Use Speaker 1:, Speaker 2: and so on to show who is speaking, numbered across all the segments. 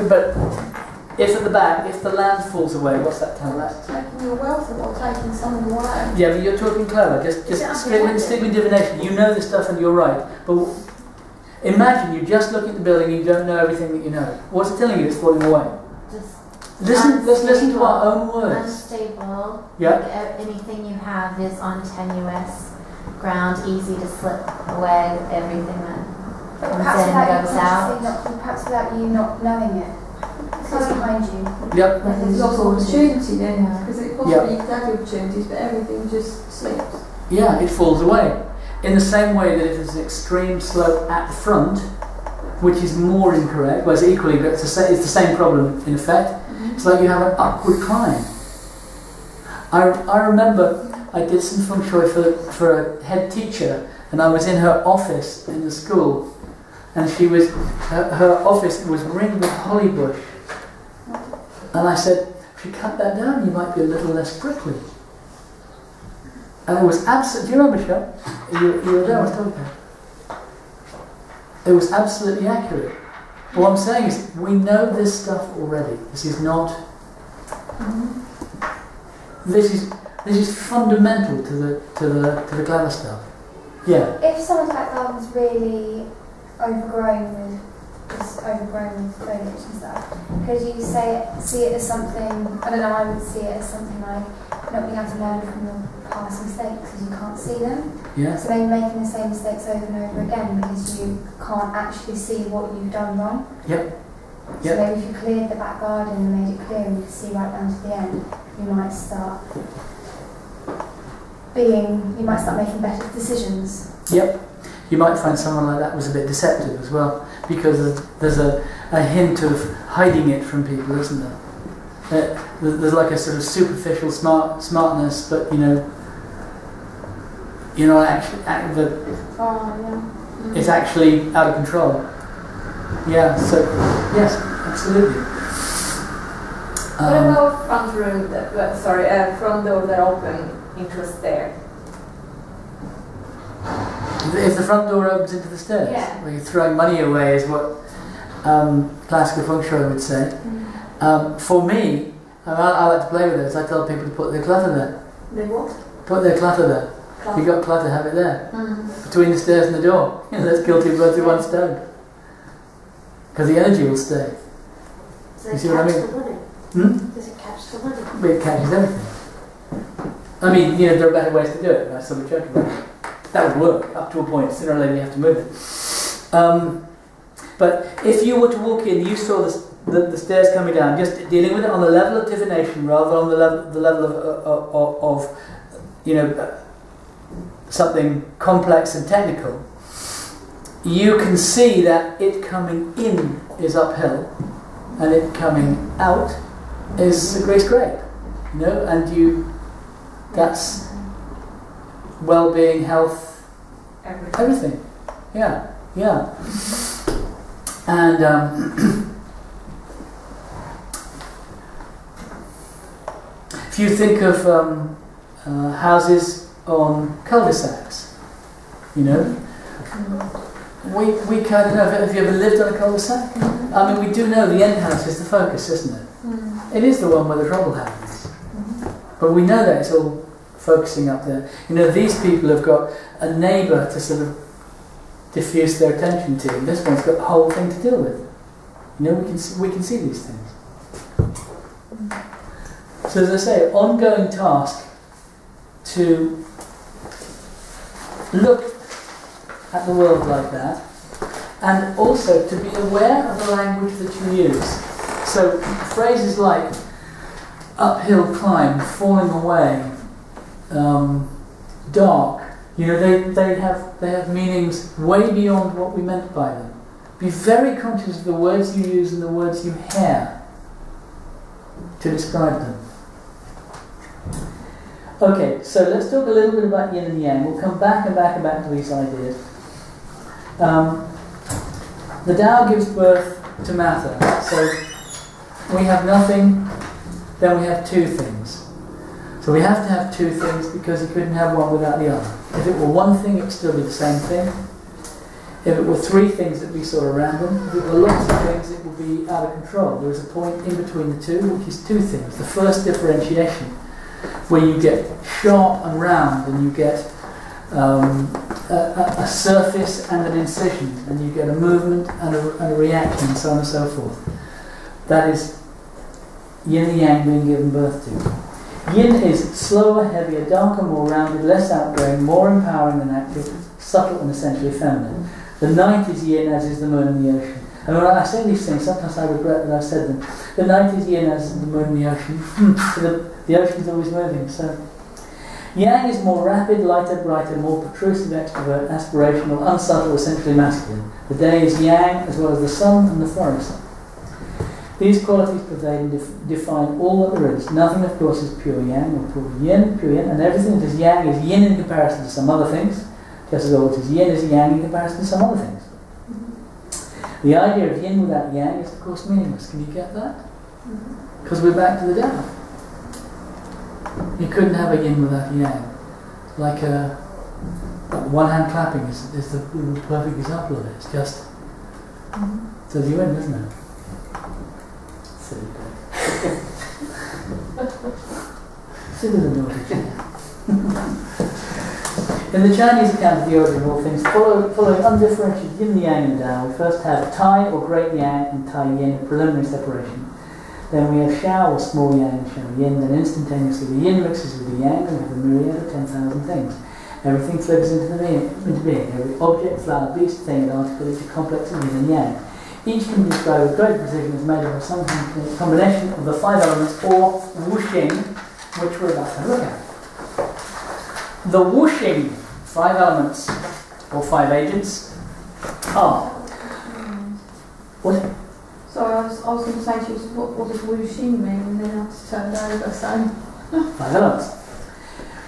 Speaker 1: But if at the back, if the land falls away, what's that tell us?
Speaker 2: Taking your wealth or taking someone away.
Speaker 1: Yeah, but you're talking clever. Just stick with divination. You know this stuff and you're right. But imagine you just look at the building and you don't know everything that you know. What's it telling you? It's falling away. Let's listen to our own words.
Speaker 3: Unstable.
Speaker 1: Yeah.
Speaker 3: Like anything you have is on tenuous ground, easy to slip away. Everything that comes in goes out.
Speaker 4: Perhaps without you not knowing it. It's behind you.
Speaker 1: Yep.
Speaker 2: There's lots of opportunity then, because it possibly you could have the opportunities, but everything just slips.
Speaker 1: Yeah, it falls away. In the same way that if there's an extreme slope at the front, which is more incorrect, well, it's equally, but it's the same problem in effect. It's like you have an upward climb. I remember I did some Feng Shui for a head teacher, and I was in her office in the school, and her office was ringed with holly bush. And I said, if you cut that down, you might be a little less prickly. And it was absolutely, do you remember, Shel? You were there, I was talking about. It was absolutely accurate. What I'm saying is, we know this stuff already. This is not. This is fundamental to the clever stuff. Yeah.
Speaker 4: If someone's back garden's really overgrown with foliage and stuff, could you see it as something? I don't know. I would see it as something like not being able to learn from your past mistakes because you can't see them.
Speaker 1: Yeah.
Speaker 4: So maybe making the same mistakes over and over again because you can't actually see what you've done wrong.
Speaker 1: Yep.
Speaker 4: So maybe if you cleared the back garden and made it clear and you could see right down to the end, you might start making better decisions.
Speaker 1: Yep. You might find someone like that was a bit deceptive as well, because there's a hint of hiding it from people, isn't there? There's like a sort of superficial smartness, but it's actually out of control. Yeah. So yes, absolutely.
Speaker 5: What about front room? Front door that open into a stair.
Speaker 1: If the front door opens into the stairs, where you're throwing money away, is what classical Feng Shui would say. For me, I like to play with this. I tell people to put their clutter there.
Speaker 2: They what?
Speaker 1: Put their clutter there. If you've got clutter, have it there. Between the stairs and the door. That's kill two birds with one stone. Because the energy will stay.
Speaker 3: Does
Speaker 1: You see what I mean?
Speaker 3: Does it catch the money?
Speaker 1: It catches everything. I mean, there are better ways to do it. That's some joke about it. That would work up to a point. Sooner or later, you have to move it. But if you were to walk in, you saw the stairs coming down, just dealing with it on the level of divination rather than on the level of something complex and technical. You can see that it coming in is uphill, and it coming out is a great grape. And that's well-being, health, everything. Yeah. And if you think of houses on cul-de-sacs, we kind of know. Have you ever lived on a cul-de-sac? I mean, we do know the end house is the focus, isn't it? It is the one where the trouble happens. But we know that it's all focusing up there. These people have got a neighbour to sort of diffuse their attention to, and this one's got the whole thing to deal with. We can see these things. So as I say, ongoing task to look at the world like that, and also to be aware of the language that you use. So phrases like uphill climb, falling away, dark, they have meanings way beyond what we meant by them. Be very conscious of the words you use and the words you hear to describe them. Okay, so let's talk a little bit about yin and yang. We'll come back and back and back to these ideas. The Tao gives birth to matter. So we have nothing, then we have two things. So we have to have two things because you couldn't have one without the other. If it were one thing, it would still be the same thing. If it were three things, it would be sort of random. If it were lots of things, it would be out of control. There is a point in between the two, which is two things. The first differentiation, where you get sharp and round, and you get a surface and an incision, and you get a movement and a reaction, and so on and so forth. That is yin and yang being given birth to. Yin is slower, heavier, darker, more rounded, less outgoing, more empowering than active, subtle and essentially feminine. The night is yin, as is the moon and the ocean. And when I say these things, sometimes I regret that I've said them. The night is yin, as is the moon and the ocean. So the ocean is always moving. So yang is more rapid, lighter, brighter, more protrusive, extrovert, aspirational, unsubtle, essentially masculine. The day is yang, as well as the sun and the forest. These qualities pervade and define all that there is. Nothing, of course, is pure yang or pure yin, and everything that is yin in comparison to some other things, just as all that is yin is yang in comparison to some other things. The idea of yin without yang is, of course, meaningless. Can you get that? Because we're back to the Tao. You couldn't have a yin without a yang. Like one hand clapping is the perfect example of it. It's just so the yin, isn't it? Silly bit. Silly the naughty. In the Chinese account of the origin of all things, following undifferentiated yin, yang, and Tao, we first have Tai or great yang and Tai yin, preliminary separation. Then we have Shao or small yang and Shao yin. Then instantaneously the yin mixes with the yang, and we have a myriad of 10,000 things. Everything flips into being. Every object, flower, beast, thing, and article is a complex of yin and yang. Each can be described with great precision as made up of some combination of the 5 elements, or wuxing, which we're about to look at. The wuxing 5 elements, or 5 agents, are what?
Speaker 2: Sorry, I was going to say to you, what does wuxing mean? And then I just turned over, so...
Speaker 1: 5 elements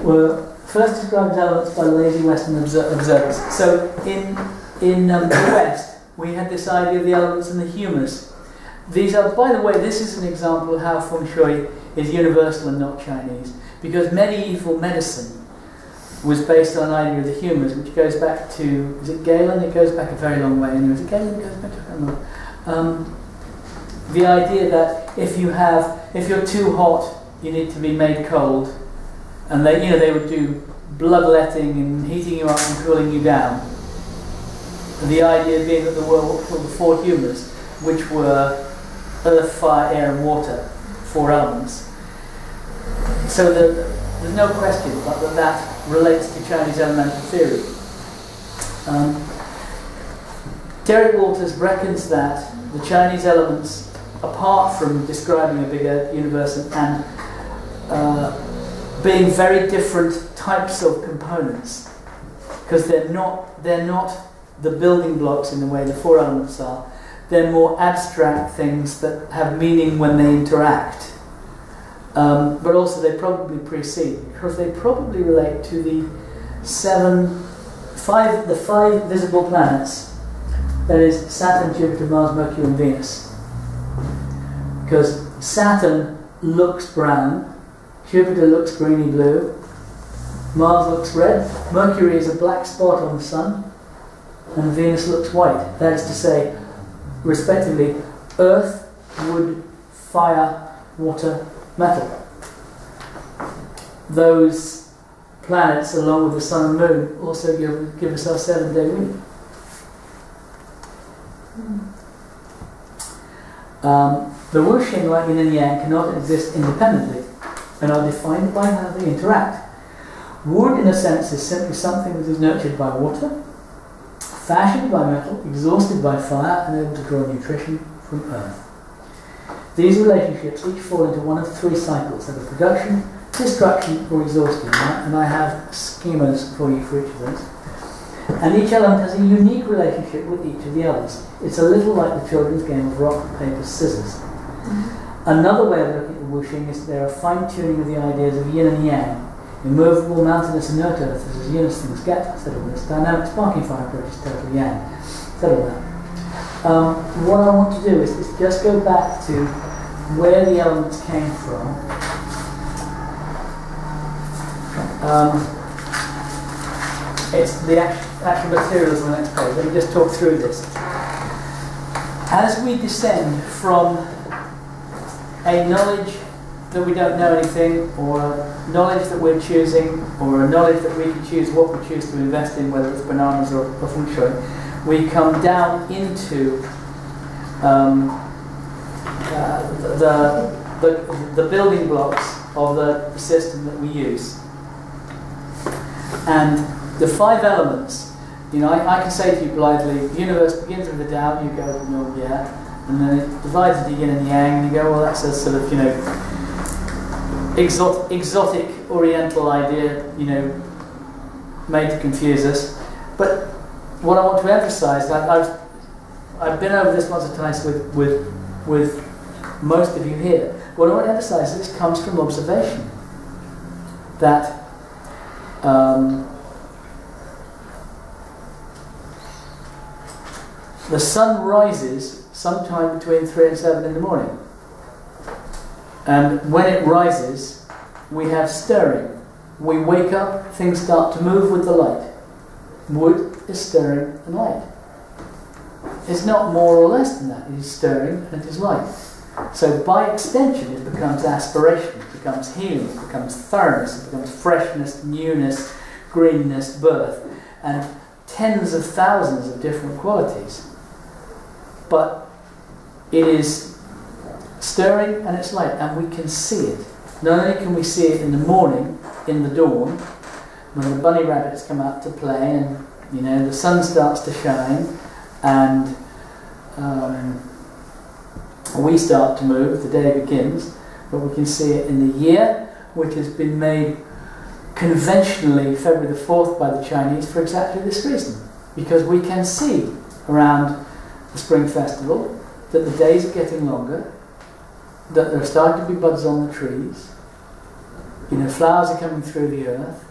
Speaker 1: were first described as elements by lazy Western observers. So in the West, we had this idea of the elements and the humours. These are, by the way, this is an example of how Feng Shui is universal and not Chinese, because medieval medicine was based on an idea of the humours, which goes back to, is it Galen? It goes back a very long way. Anyway, is it Galen? It goes back to, I don't know. The idea that if you're too hot, you need to be made cold, and they would do bloodletting and heating you up and cooling you down. And the idea being that there were what were called the 4 humours, which were earth, fire, air, and water, 4 elements. So there's no question but that relates to Chinese elemental theory. Derek Walters reckons that the Chinese elements, apart from describing a bigger universe and being very different types of components, because they're not the building blocks in the way the 4 elements are. They're more abstract things that have meaning when they interact. But also they probably precede, because they probably relate to the 5 visible planets. That is Saturn, Jupiter, Mars, Mercury, and Venus. Because Saturn looks brown, Jupiter looks greeny blue, Mars looks red, Mercury is a black spot on the Sun, and Venus looks white. That is to say, respectively, Earth, wood, fire, water, metal. Those planets, along with the Sun and Moon, also give us our 7-day week. The wuxing, like yin and yang, cannot exist independently and are defined by how they interact. Wood, in a sense, is simply something that is nurtured by water, fashioned by metal, exhausted by fire, and able to draw nutrition from earth. These relationships each fall into one of 3 cycles, that of production, destruction, or exhaustion, and I have schemas for you for each of those. And each element has a unique relationship with each of the others. It's a little like the children's game of rock, paper, scissors. Another way of looking at wuxing is that there are fine-tuning of the ideas of yin and yang, immovable, mountainous, inert earth, as yin as things get, settle this. Dynamic sparking fire approach is total yang, settle that. What I want to do is just go back to where the elements came from. it's the actual materials on the next page. Let me just talk through this. As we descend from a knowledge that we don't know anything, or a knowledge that we're choosing, or a knowledge that we can choose what we choose to invest in, whether it's bananas or Feng Shui, we come down into the building blocks of the system that we use. And the 5 elements, you know, I can say to you blithely, the universe begins with a Tao, you go, no, yeah, and then it divides into yin and yang, and you go, well, that's a sort of, you know, exotic oriental idea, you know, made to confuse us. But what I want to emphasize, I've been over this once or twice with most of you here. What I want to emphasize is this comes from observation. That the sun rises sometime between 3 and 7 in the morning. And when it rises, we have stirring. We wake up, things start to move with the light. Wood is stirring and light. It's not more or less than that. It is stirring and it is light. So by extension, it becomes aspiration, it becomes healing, it becomes thoroughness, it becomes freshness, newness, greenness, birth, and tens of thousands of different qualities. But it is stirring and it's light, and we can see it. Not only can we see it in the morning, in the dawn, when the bunny rabbits come out to play, and you know the sun starts to shine, and we start to move, the day begins, but we can see it in the year, which has been made conventionally February the 4th by the Chinese for exactly this reason. Because we can see around the Spring Festival that the days are getting longer, that there are starting to be buds on the trees, you know, flowers are coming through the earth,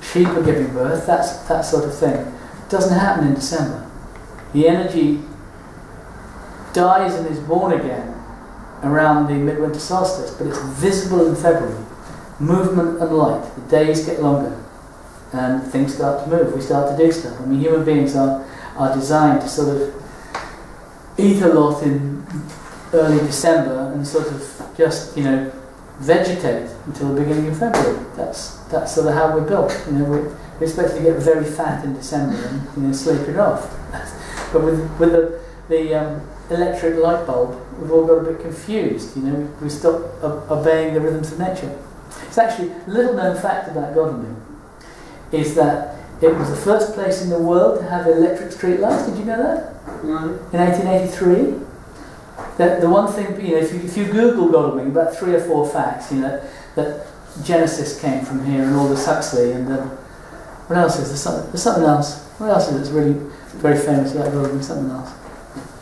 Speaker 1: sheep are giving birth, that sort of thing. It doesn't happen in December. The energy dies and is born again around the midwinter solstice, but it's visible in February. Movement and light. The days get longer and things start to move. We start to do stuff. I mean, human beings are designed to sort of eat a lot in early December and sort of just, you know, vegetate until the beginning of February. That's sort of how we're built. You know, we're expected to get very fat in December and, you know, sleep it off. But with the electric light bulb, we've all got a bit confused. You know, we stop obeying the rhythms of nature. It's actually a little known fact about Godalming is that it was the first place in the world to have electric street lights. Did you know that? Mm-hmm. In 1883. The one thing, you know, if you Google Godalming, about 3 or 4 facts, you know, that Genesis came from here and Aldous Huxley, and what else is there? There's something else. What else is that's really very famous about Godalming? Something else.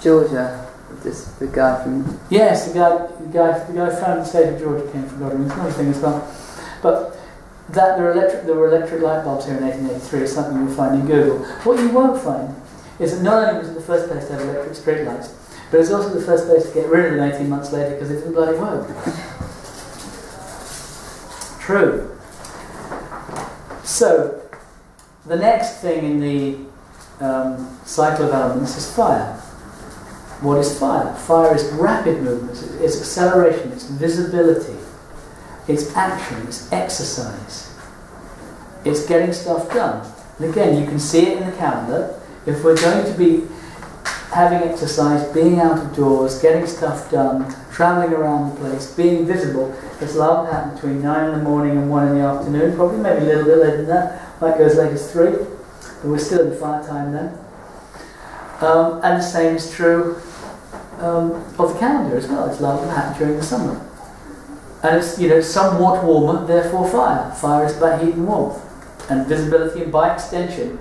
Speaker 6: Georgia, the guy from...
Speaker 1: Yes, the guy who founded the state of Georgia came from Godalming. It's another thing as well. But that there were electric light bulbs here in 1883 is something you'll find in Google. What you won't find is that not only was it the first place to have electric street lights, but it's also the first place to get rid of them 18 months later because it didn't bloody work. True. So, the next thing in the cycle of elements is fire. What is fire? Fire is rapid movement, it's acceleration, it's visibility, it's action, it's exercise, it's getting stuff done. And again, you can see it in the calendar. If we're going to be having exercise, being out of doors, getting stuff done, travelling around the place, being visible, it's allowed to happen between 9 in the morning and 1 in the afternoon, probably maybe a little bit later than that, might go as late as 3, but we're still in the fire time then. And the same is true of the calendar as well. It's allowed to happen during the summer. And it's, you know, somewhat warmer, therefore fire. Fire is about heat and warmth. And visibility, and by extension,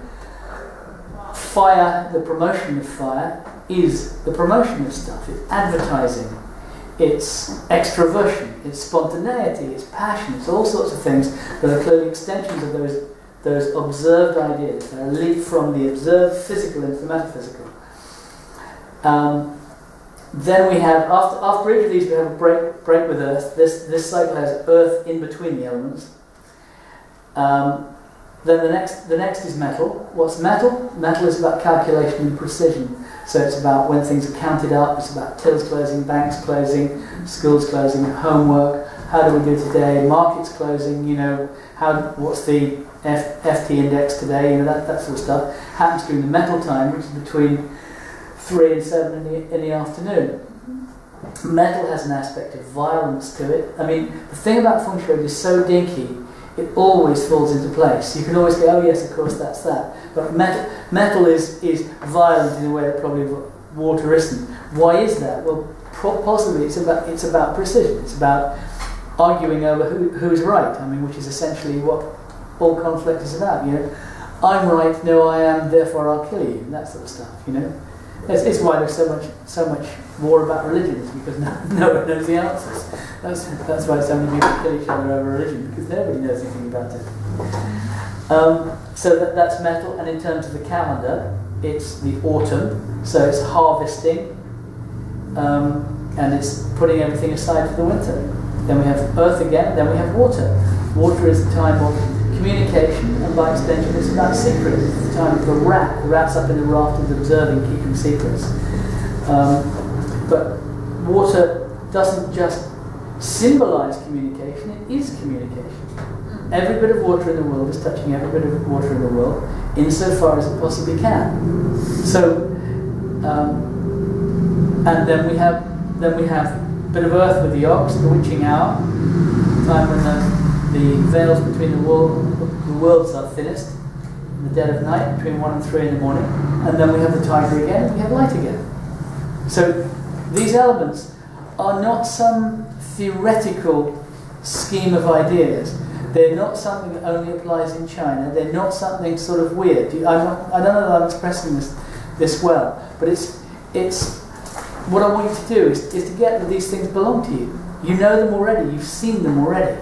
Speaker 1: fire, the promotion of fire, is the promotion of stuff. It's advertising, it's extroversion, it's spontaneity, it's passion, it's all sorts of things that are clearly extensions of those observed ideas. They're a leap from the observed physical into the metaphysical. Then we have, after each of these, we have a break with Earth. This cycle has Earth in between the elements. Then the next is metal. What's metal? Metal is about calculation and precision. So it's about when things are counted up, it's about tills closing, banks closing, schools closing, homework, how do we do today, markets closing, what's the FT index today, that sort of stuff. Happens during the metal time, which is between 3 and 7 in the afternoon. Metal has an aspect of violence to it. I mean, the thing about Feng Shui is so dinky, it always falls into place. You can always go, oh yes, of course, that's that. But metal is violent in a way that probably water isn't. Why is that? Well, possibly it's about precision. It's about arguing over who's right. I mean, which is essentially what all conflict is about. I'm right, no, I am, therefore I'll kill you. That sort of stuff. It's why there's so much war about religions, because no one knows the answers. That's why so many people kill each other over religion, because nobody knows anything about it. So that's metal, and in terms of the calendar, it's the autumn, so it's harvesting, and it's putting everything aside for the winter. Then we have earth again, then we have water. Water is the time of communication, and by extension it's about secrets. It's the time of the rat. The rat's up in the rafters observing, keeping secrets. But water doesn't just symbolize communication, it is communication. Every bit of water in the world is touching every bit of water in the world, insofar as it possibly can. So, and then we have a bit of earth with the ox, the witching hour, time when the veils between the worlds are thinnest, in the dead of night, between 1 and 3 in the morning, and then we have the tiger again, and we have light again. So these elements are not some theoretical scheme of ideas. They're not something that only applies in China. They're not something sort of weird. I don't know that I'm expressing this well, but it's what I want you to do is to get that these things belong to you. You know them already. You've seen them already.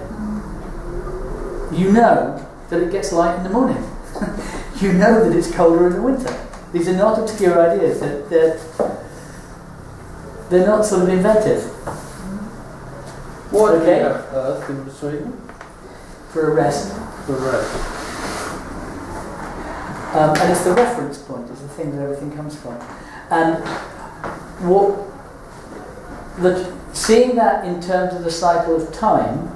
Speaker 1: You know that it gets light in the morning. You know that it's colder in the winter. These are not obscure ideas. They're not sort of inventive.
Speaker 7: What
Speaker 1: okay?
Speaker 7: Do you have earth in Sweden?
Speaker 1: For a rest.
Speaker 7: For rest.
Speaker 1: And it's the reference point, it's the thing that everything comes from. And seeing that in terms of the cycle of time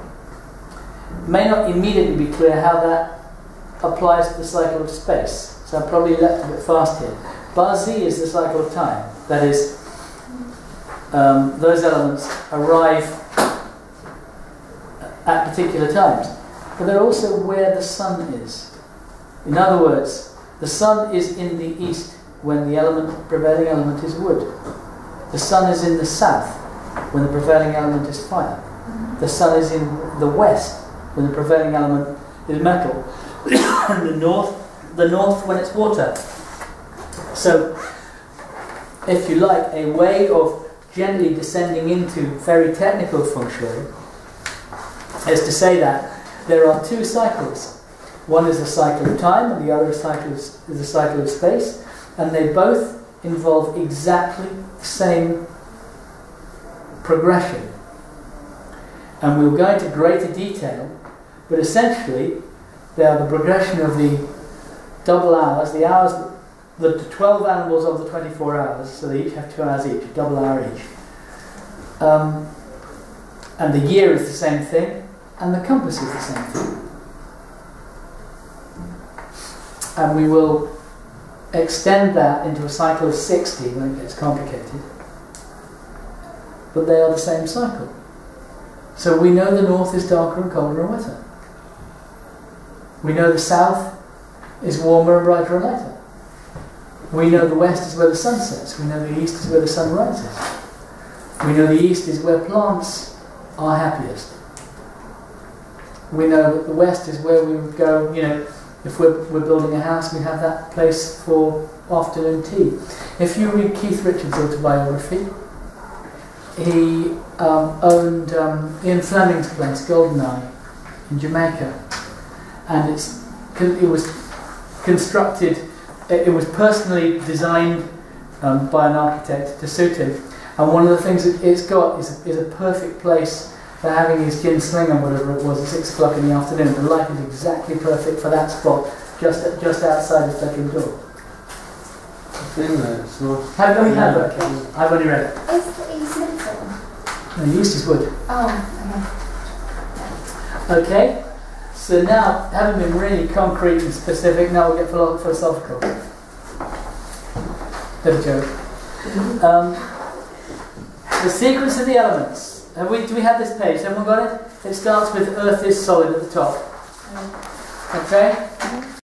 Speaker 1: may not immediately be clear how that applies to the cycle of space. So I've probably leapt a bit fast here. Bar Z is the cycle of time. That is, those elements arrive at particular times. But they're also where the sun is. In other words, the sun is in the east when the prevailing element is wood. The sun is in the south when the prevailing element is fire. The sun is in the west when the prevailing element is metal. And the north when it's water. So, if you like, a way of gently descending into very technical Feng Shui is to say that there are two cycles. One is a cycle of time and the other is a cycle of space, and they both involve exactly the same progression. And we'll go into greater detail, but essentially they are the progression of the double hours, the 12 animals of the 24 hours, so they each have 2 hours each, a double hour each. And the year is the same thing, and the compass is the same thing. And we will extend that into a cycle of 60 when it gets complicated. But they are the same cycle. So we know the north is darker and colder and wetter. We know the south is warmer and brighter and lighter. We know the west is where the sun sets. We know the east is where the sun rises. We know the east is where plants are happiest. We know that the west is where we would go, if we're building a house, we have that place for afternoon tea. If you read Keith Richards' autobiography, he owned Ian Fleming's place, Goldeneye, in Jamaica. And it was constructed, it was personally designed by an architect to suit it. And one of the things that it's got is a perfect place for having his gin sling and whatever it was at 6 o'clock in the afternoon. The light is exactly perfect for that spot, just outside his bedroom door.
Speaker 7: It's in there, it's not.
Speaker 1: Have you had that? I've only read it.
Speaker 4: Is he Smithson?
Speaker 1: No, he used his wood.
Speaker 4: Oh,
Speaker 1: Okay, so now, having been really concrete and specific, now we'll get philosophical. Bit of a joke. The sequence of the elements. Do we have this page? Has everyone got it? It starts with Earth is solid at the top. Okay?